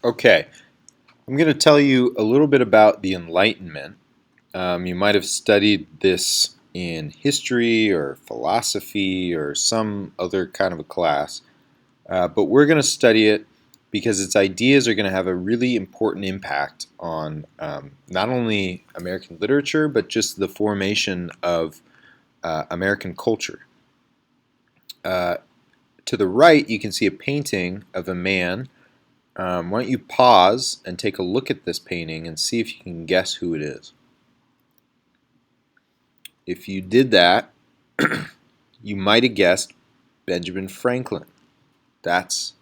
Okay, I'm going to tell you a little bit about the Enlightenment. You might have studied this in history or philosophy or some other kind of a class, but we're going to study it because its ideas are going to have a really important impact on not only American literature, but just the formation of American culture. To the right, you can see a painting of a man. Why don't you pause and take a look at this painting and see if you can guess who it is. If you did that, you might have guessed Benjamin Franklin. That's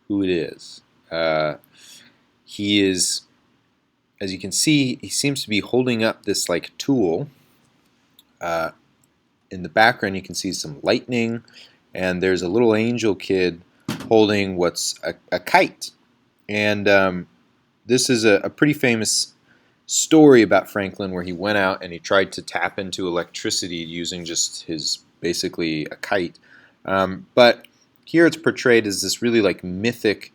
who it is. He is, as you can see, he seems to be holding up this like tool. In the background, you can see some lightning, and there's a little angel kid holding what's a kite. And this is a pretty famous story about Franklin where he went out and he tried to tap into electricity using just his basically a kite. But here it's portrayed as this really like mythic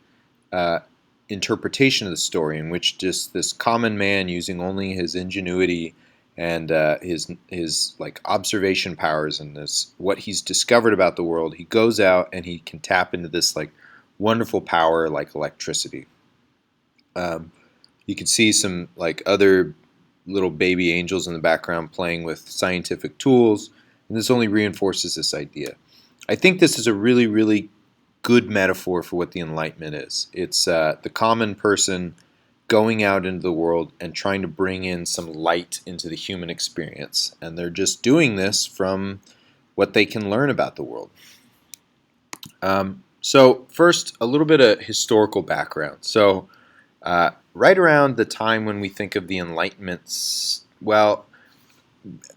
interpretation of the story in which just this common man using only his ingenuity and his like observation powers and this what he's discovered about the world, he goes out and he can tap into this like wonderful power like electricity. You can see some like other little baby angels in the background playing with scientific tools, and this only reinforces this idea. I think this is a really, really good metaphor for what the Enlightenment is. It's the common person going out into the world and trying to bring in some light into the human experience, and they're just doing this from what they can learn about the world. So first, a little bit of historical background. So right around the time when we think of the Enlightenment, well,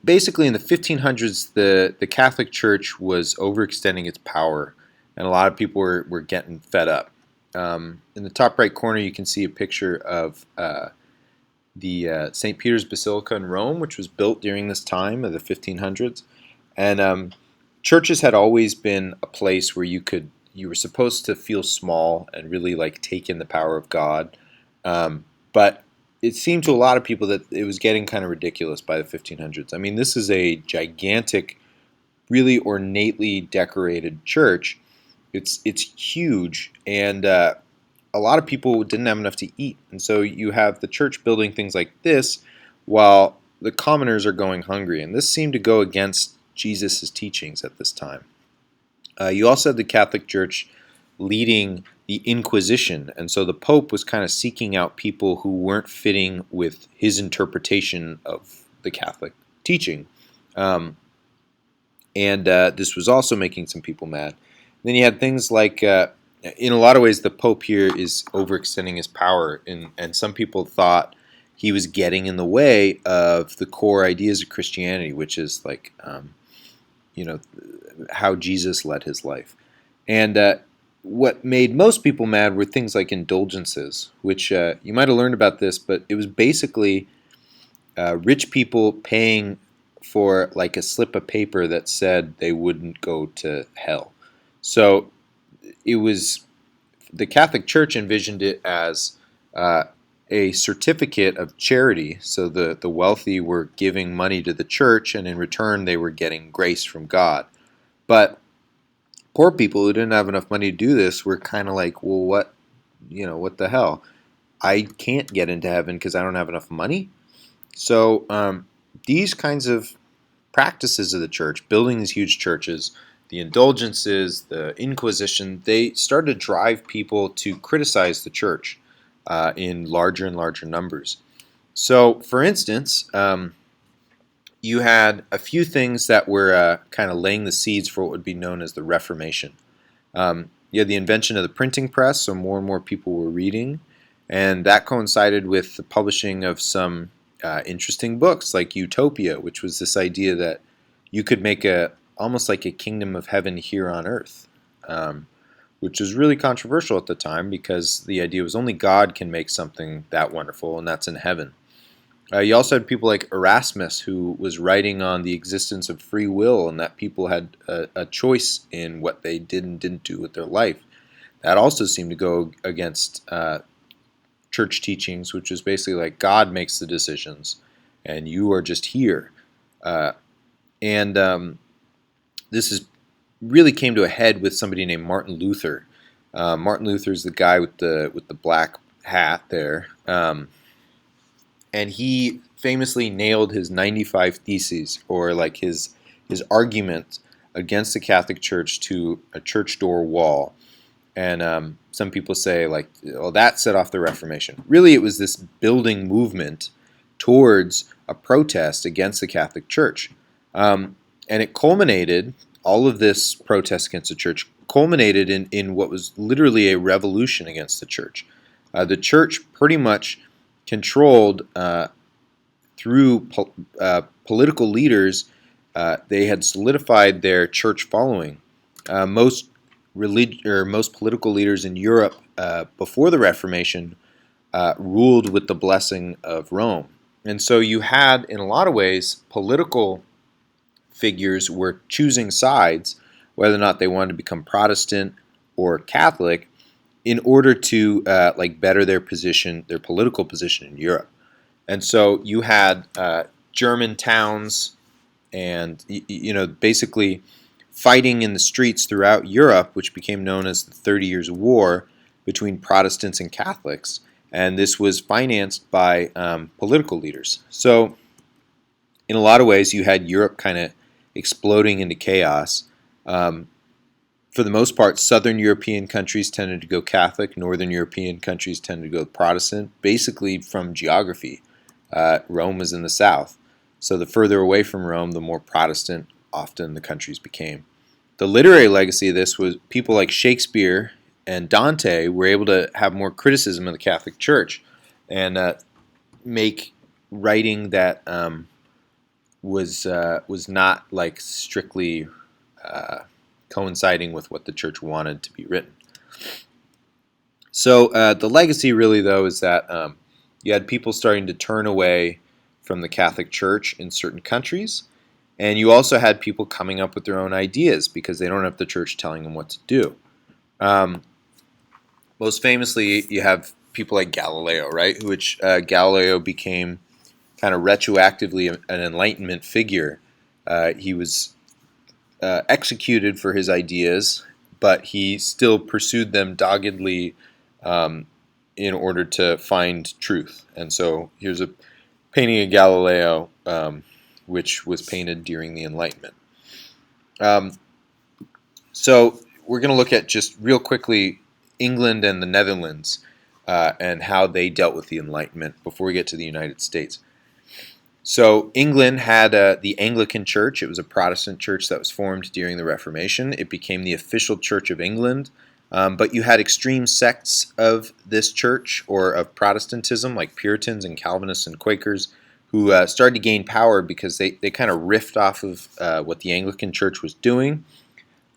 basically in the 1500s, the Catholic Church was overextending its power, and a lot of people were getting fed up. In the top right corner, you can see a picture of the St. Peter's Basilica in Rome, which was built during this time of the 1500s. And churches had always been a place where you were supposed to feel small and really like take in the power of God. But it seemed to a lot of people that it was getting kind of ridiculous by the 1500s. I mean, this is a gigantic, really ornately decorated church. It's huge, and a lot of people didn't have enough to eat. And so you have the church building things like this while the commoners are going hungry. And this seemed to go against Jesus' teachings at this time. You also had the Catholic Church leading the Inquisition, and so the Pope was kind of seeking out people who weren't fitting with his interpretation of the Catholic teaching. And this was also making some people mad. Then you had things like, in a lot of ways, the Pope here is overextending his power, and some people thought he was getting in the way of the core ideas of Christianity, which is like, how Jesus led his life. And what made most people mad were things like indulgences, which you might have learned about this, but it was basically rich people paying for like a slip of paper that said they wouldn't go to hell. So it was the Catholic Church envisioned it as a certificate of charity. So the wealthy were giving money to the church, and in return they were getting grace from God. But poor people who didn't have enough money to do this were kind of like, well, what the hell? I can't get into heaven because I don't have enough money. So these kinds of practices of the church, building these huge churches, the indulgences, the Inquisition, they started to drive people to criticize the church in larger and larger numbers. So, for instance, you had a few things that were kind of laying the seeds for what would be known as the Reformation. You had the invention of the printing press, so more and more people were reading, and that coincided with the publishing of some interesting books like Utopia, which was this idea that you could make almost like a kingdom of heaven here on earth, which was really controversial at the time because the idea was only God can make something that wonderful, and that's in heaven. You also had people like Erasmus, who was writing on the existence of free will and that people had a choice in what they did and didn't do with their life. That also seemed to go against church teachings, which is basically like God makes the decisions and you are just here. And this is really came to a head with somebody named Martin Luther. Martin Luther is the guy with the black hat there, and he famously nailed his 95 Theses, or like his argument against the Catholic Church, to a church door wall. And some people say, like, well, that set off the Reformation. Really, it was this building movement towards a protest against the Catholic Church. And it culminated, all of this protest against the church culminated in what was literally a revolution against the church. The church pretty much controlled through political leaders. They had solidified their church following. Most political leaders in Europe before the Reformation ruled with the blessing of Rome. And so you had, in a lot of ways, political figures were choosing sides, whether or not they wanted to become Protestant or Catholic, in order to better their position, their political position in Europe. And so you had German towns and basically fighting in the streets throughout Europe, which became known as the 30 Years' War between Protestants and Catholics. And this was financed by political leaders. So in a lot of ways, you had Europe kind of exploding into chaos. For the most part, Southern European countries tended to go Catholic. Northern European countries tended to go Protestant, basically from geography. Rome was in the south. So the further away from Rome, the more Protestant often the countries became. The literary legacy of this was people like Shakespeare and Dante were able to have more criticism of the Catholic Church and make writing that was not like strictly coinciding with what the church wanted to be written. So the legacy really, though, is that you had people starting to turn away from the Catholic Church in certain countries, and you also had people coming up with their own ideas because they don't have the church telling them what to do. Most famously, you have people like Galileo, right? Which Galileo became kind of retroactively an Enlightenment figure. He was executed for his ideas, but he still pursued them doggedly in order to find truth. And so here's a painting of Galileo, which was painted during the Enlightenment. So we're going to look at just real quickly England and the Netherlands and how they dealt with the Enlightenment before we get to the United States. So England had the Anglican Church. It was a Protestant church that was formed during the Reformation. It became the official Church of England. But you had extreme sects of this church, or of Protestantism, like Puritans and Calvinists and Quakers, who started to gain power because they kind of riffed off of what the Anglican Church was doing.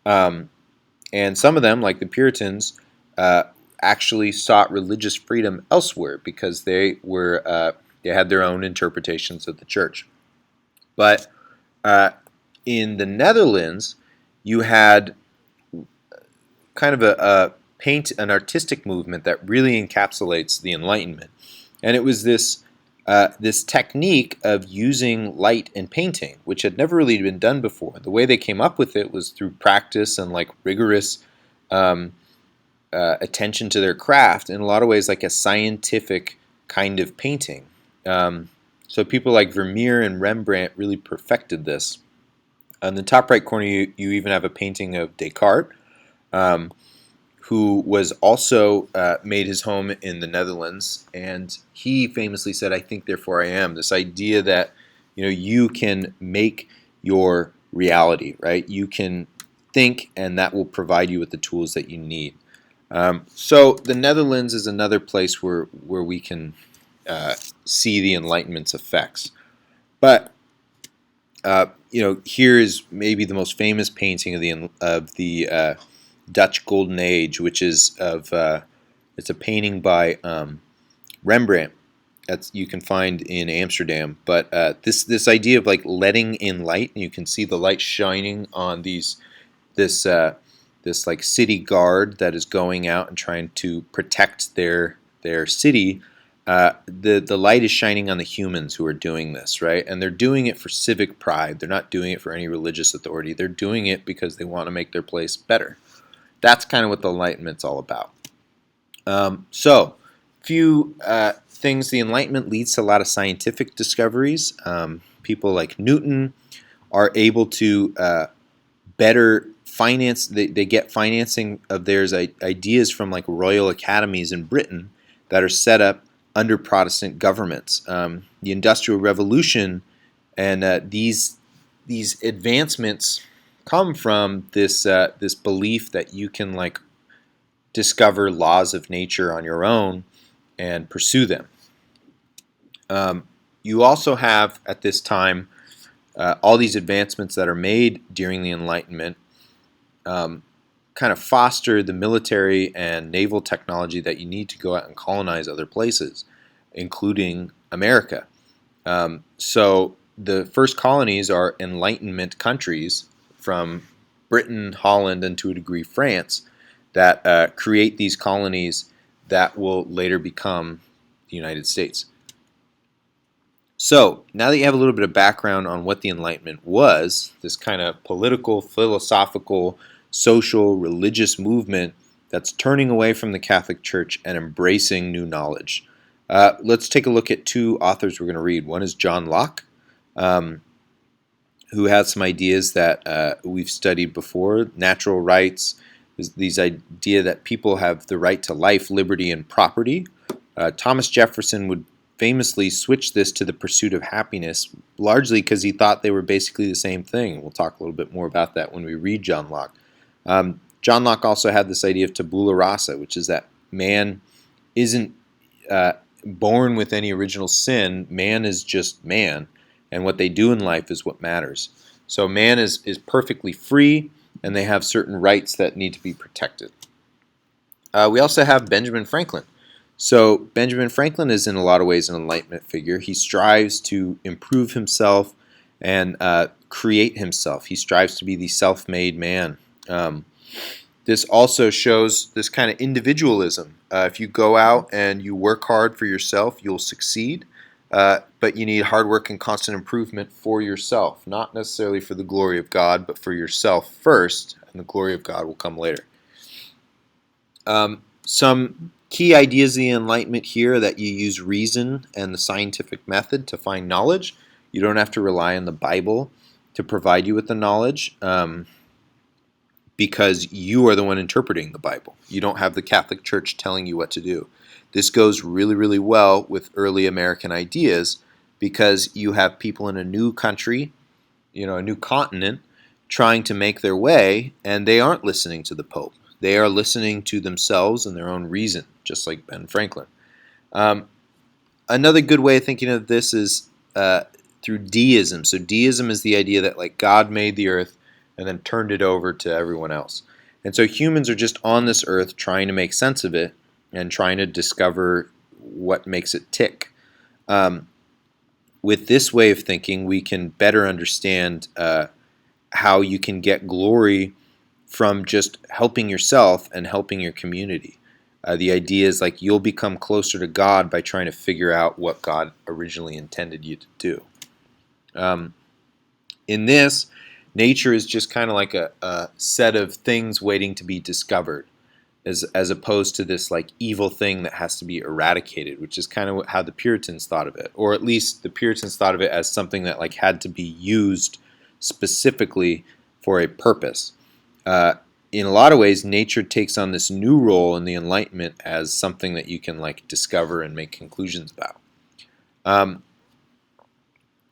And some of them, like the Puritans, actually sought religious freedom elsewhere because they had their own interpretations of the church. But in the Netherlands, you had kind of an artistic movement that really encapsulates the Enlightenment, and it was this technique of using light and painting, which had never really been done before. The way they came up with it was through practice and like rigorous attention to their craft. In a lot of ways, like a scientific kind of painting. So people like Vermeer and Rembrandt really perfected this. On the top right corner, you even have a painting of Descartes, who was also made his home in the Netherlands, and he famously said, "I think, therefore I am." This idea that you can make your reality, right? You can think, and that will provide you with the tools that you need. So the Netherlands is another place where we can see the Enlightenment's effects. But here is maybe the most famous painting of the Dutch Golden Age, which is it's a painting by Rembrandt that you can find in Amsterdam. But this idea of like letting in light, and you can see the light shining on this like city guard that is going out and trying to protect their city the light is shining on the humans who are doing this, right? And they're doing it for civic pride. They're not doing it for any religious authority. They're doing it because they want to make their place better. That's kind of what the Enlightenment's all about. So, few things. The Enlightenment leads to a lot of scientific discoveries. People like Newton are able to better finance. They get financing of their ideas from like royal academies in Britain that are set up under Protestant governments. The Industrial Revolution and these advancements come from this this belief that you can like discover laws of nature on your own and pursue them. You also have at this time all these advancements that are made during the Enlightenment kind of foster the military and naval technology that you need to go out and colonize other places, including America. So the first colonies are Enlightenment countries from Britain, Holland, and to a degree France that create these colonies that will later become the United States. So now that you have a little bit of background on what the Enlightenment was, this kind of political, philosophical, social, religious movement that's turning away from the Catholic Church and embracing new knowledge. Let's take a look at two authors we're going to read. One is John Locke, who has some ideas that we've studied before, natural rights, these idea that people have the right to life, liberty, and property. Thomas Jefferson would famously switch this to the pursuit of happiness, largely because he thought they were basically the same thing. We'll talk a little bit more about that when we read John Locke. John Locke also had this idea of tabula rasa, which is that man isn't born with any original sin. Man is just man, and what they do in life is what matters. So man is perfectly free, and they have certain rights that need to be protected. We also have Benjamin Franklin. So Benjamin Franklin is in a lot of ways an Enlightenment figure. He strives to improve himself and create himself. He strives to be the self-made man. This also shows this kind of individualism. If you go out and you work hard for yourself, you'll succeed. But you need hard work and constant improvement for yourself, not necessarily for the glory of God, but for yourself first, and the glory of God will come later. Some key ideas of the Enlightenment here are that you use reason and the scientific method to find knowledge. You don't have to rely on the Bible to provide you with the knowledge because you are the one interpreting the Bible. You don't have the Catholic Church telling you what to do. This goes really, really well with early American ideas because you have people in a new country, a new continent, trying to make their way, and they aren't listening to the Pope. They are listening to themselves and their own reason, just like Ben Franklin. Another good way of thinking of this is through Deism. So Deism is the idea that like God made the earth and then turned it over to everyone else. And so humans are just on this earth trying to make sense of it and trying to discover what makes it tick. With this way of thinking, we can better understand how you can get glory from just helping yourself and helping your community. The idea is like you'll become closer to God by trying to figure out what God originally intended you to do. In this, nature is just kind of like a set of things waiting to be discovered, as opposed to this like evil thing that has to be eradicated, which is kind of how the Puritans thought of it, or at least the Puritans thought of it as something that like had to be used specifically for a purpose. In a lot of ways, nature takes on this new role in the Enlightenment as something that you can like discover and make conclusions about.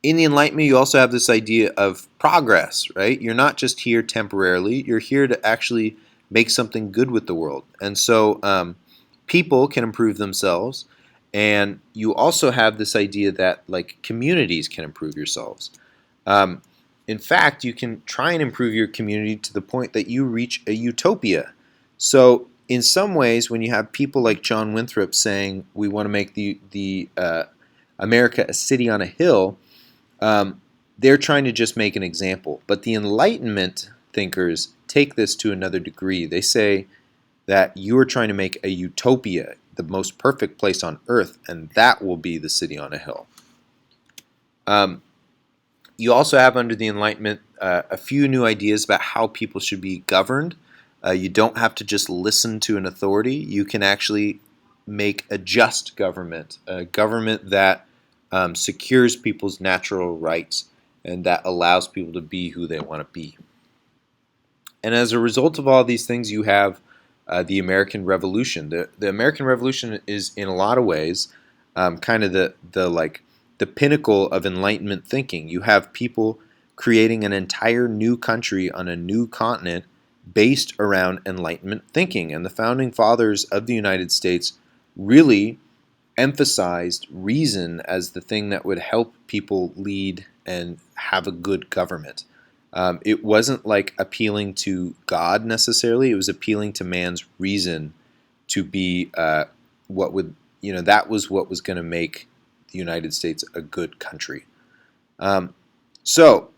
In the Enlightenment, you also have this idea of progress, right? You're not just here temporarily. You're here to actually make something good with the world. And so people can improve themselves, and you also have this idea that like communities can improve yourselves. In fact, you can try and improve your community to the point that you reach a utopia. So in some ways, when you have people like John Winthrop saying we want to make the America a city on a hill, they're trying to just make an example. But the Enlightenment thinkers take this to another degree. They say that you are trying to make a utopia. the most perfect place on earth, and that will be the city on a hill. You also have under the Enlightenment a few new ideas about how people should be governed. You don't have to just listen to an authority. You can actually make a just government, a government that secures people's natural rights and that allows people to be who they want to be. And as a result of all these things, you have the American Revolution. The American Revolution is, in a lot of ways, kind of the pinnacle of Enlightenment thinking. You have people creating an entire new country on a new continent based around Enlightenment thinking. And the founding fathers of the United States really emphasized reason as the thing that would help people lead and have a good government. It wasn't like appealing to God necessarily. It was appealing to man's reason to be what would, that was what was going to make the United States a good country. So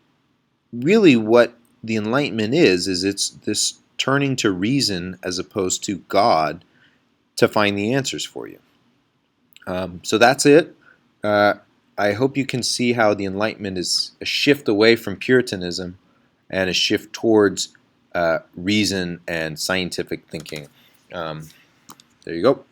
really what the Enlightenment is it's this turning to reason as opposed to God to find the answers for you. So that's it. I hope you can see how the Enlightenment is a shift away from Puritanism and a shift towards reason and scientific thinking. There you go.